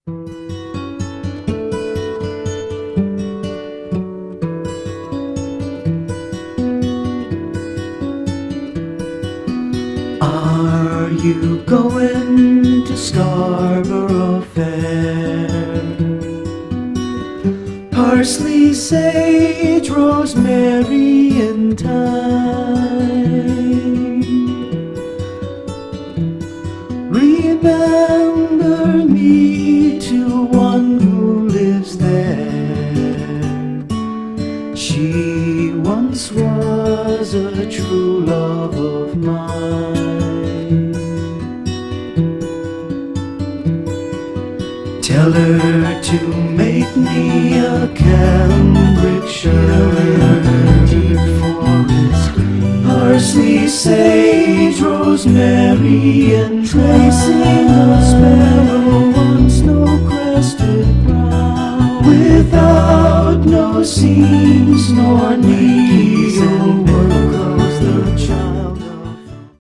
Are you going to Scarborough Fair? Parsley, sage, rosemary, and thyme. Remember me to one who lives there. She once was a true love of mine. Tell her to make me a cambric shirt, deep forest green, parsley, sage, rosemary, and tracing a sparrow on snow-crested brow, without no seams nor needles.